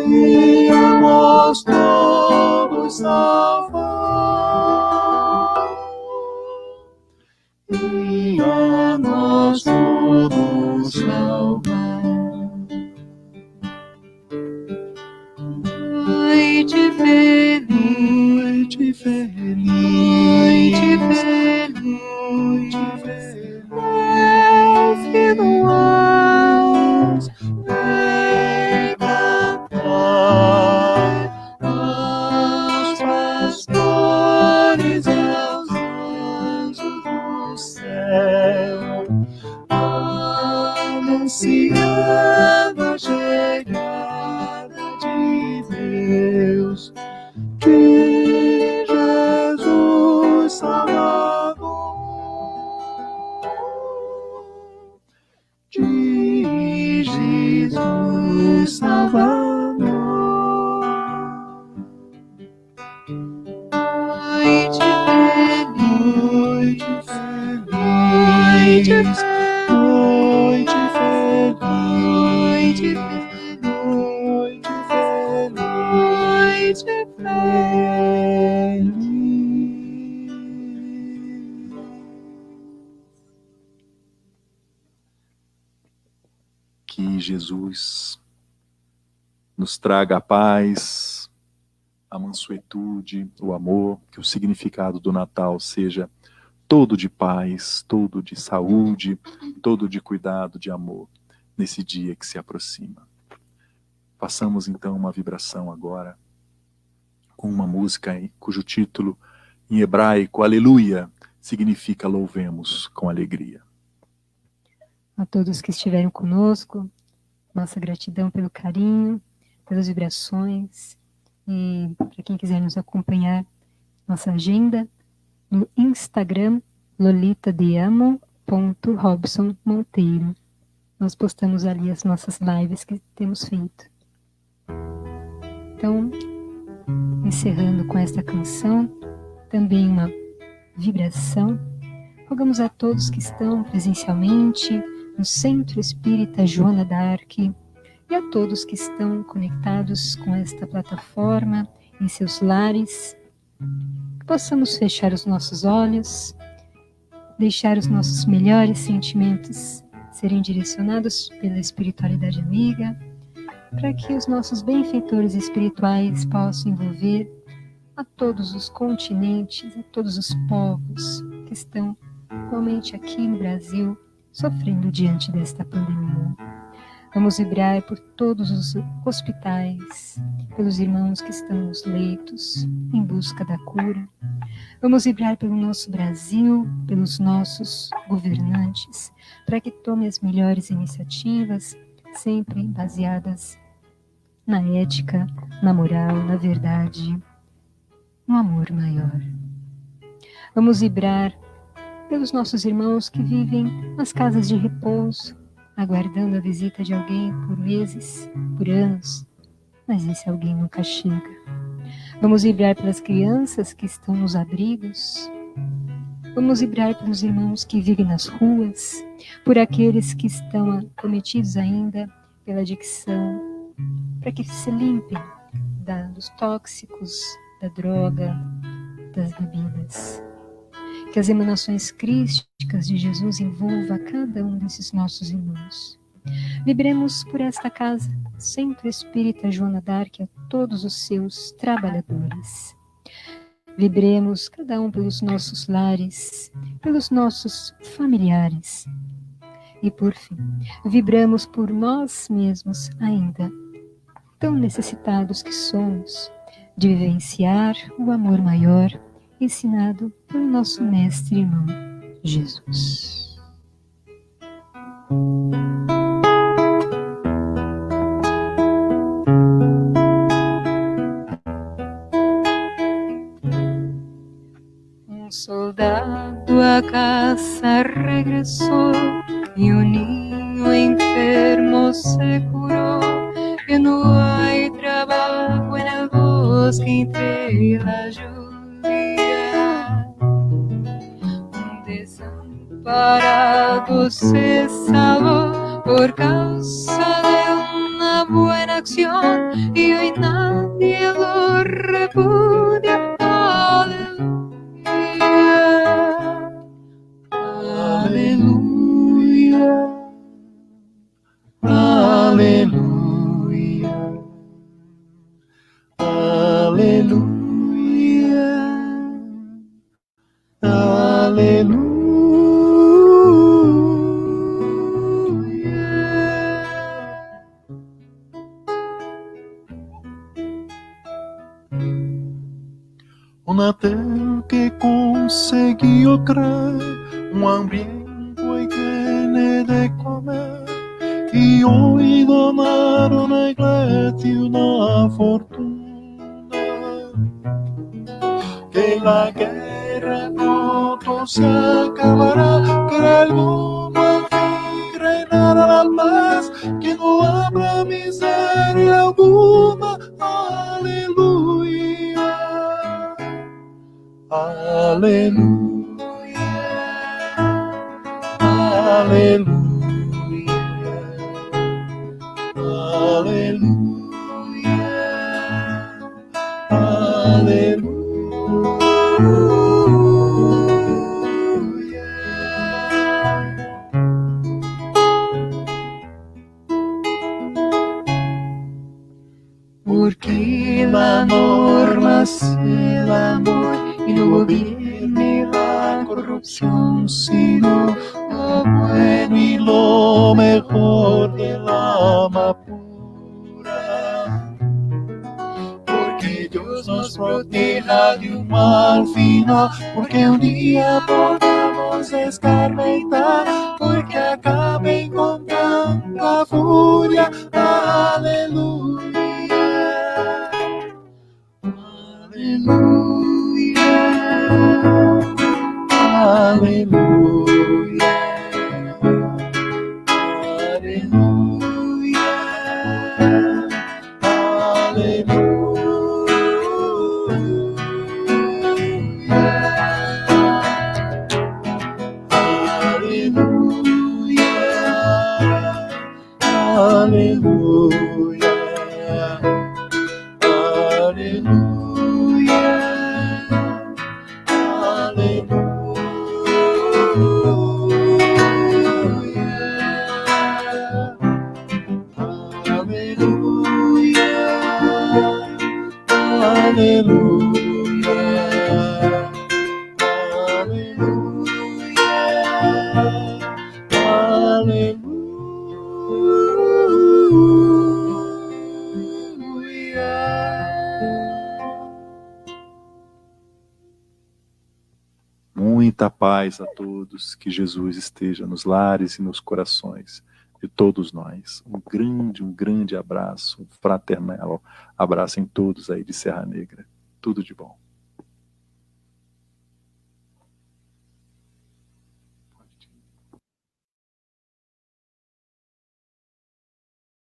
e a nós todos salvar, e a nós todos salvar. Noite feliz, noite feliz, noite feliz, noite feliz. Deus que no alto vem cantar aos pastores e aos anjos do céu, anunciando a chegada de Deus, de Jesus Salvador, de Jesus Salvador. Noite feliz, noite feliz, noite feliz, noite feliz, noite feliz, noite feliz. Que Jesus nos traga a paz, a mansuetude, o amor, que o significado do Natal seja todo de paz, todo de saúde, todo de cuidado, de amor, nesse dia que se aproxima. Façamos então uma vibração agora, com uma música cujo título em hebraico, Aleluia, significa louvemos com alegria. A todos que estiveram conosco, nossa gratidão pelo carinho, pelas vibrações, e para quem quiser nos acompanhar, nossa agenda no Instagram, lolitadeamo.robsonmonteiro. Nós postamos ali as nossas lives que temos feito. Então, encerrando com esta canção, também uma vibração, rogamos a todos que estão presencialmente no Centro Espírita Joana d'Arc e a todos que estão conectados com esta plataforma em seus lares, que possamos fechar os nossos olhos, deixar os nossos melhores sentimentos serem direcionados pela espiritualidade amiga, para que os nossos benfeitores espirituais possam envolver a todos os continentes, a todos os povos que estão atualmente aqui no Brasil sofrendo diante desta pandemia. Vamos vibrar por todos os hospitais, pelos irmãos que estão nos leitos, em busca da cura. Vamos vibrar pelo nosso Brasil, pelos nossos governantes, para que tomem as melhores iniciativas, sempre baseadas na ética, na moral, na verdade, no amor maior. Vamos vibrar pelos nossos irmãos que vivem nas casas de repouso, aguardando a visita de alguém por meses, por anos, mas esse alguém nunca chega. Vamos vibrar pelas crianças que estão nos abrigos. Vamos vibrar pelos irmãos que vivem nas ruas, por aqueles que estão acometidos ainda pela adicção, para que se limpem dos tóxicos, da droga, das bebidas. Que as emanações crísticas de Jesus envolvam cada um desses nossos irmãos. Vibremos por esta casa, Centro Espírita Joana d'Arc, a todos os seus trabalhadores. Vibremos cada um pelos nossos lares, pelos nossos familiares. E por fim, vibramos por nós mesmos ainda, tão necessitados que somos, de vivenciar o amor maior ensinado pelo nosso mestre irmão Jesus. Um soldado a casa regressó y un niño enfermo se curó. Que no hay trabajo en el bosque entre la lluvia. Un desamparado se salvó por causa de una buena acción y hoy nadie lo repudia. Aleluya. Aleluya. Aleluia, aleluia. O Natal que conseguiu crer, hambriento e tiene de comer, e hoy donaron a iglesia una fortuna. Que la guerra pronto se acabará, que el mundo al fin reinará la paz, que no habrá miseria alguna. Aleluya, aleluya, aleluya, aleluya, aleluya. porque la norma es el amor y no gobierne la corrupción, sino lo bueno y lo mejor del alma pura. Porque Dios nos proteja de un mal final, porque un día podamos escarmentar, porque acaben con tanta furia. Aleluya, aleluya, aleluya, aleluya, aleluya, aleluya, Muita paz a todos, que Jesus esteja nos lares e nos corações de todos nós. Um grande abraço, um fraternal abraço em todos aí de Serra Negra. Tudo de bom.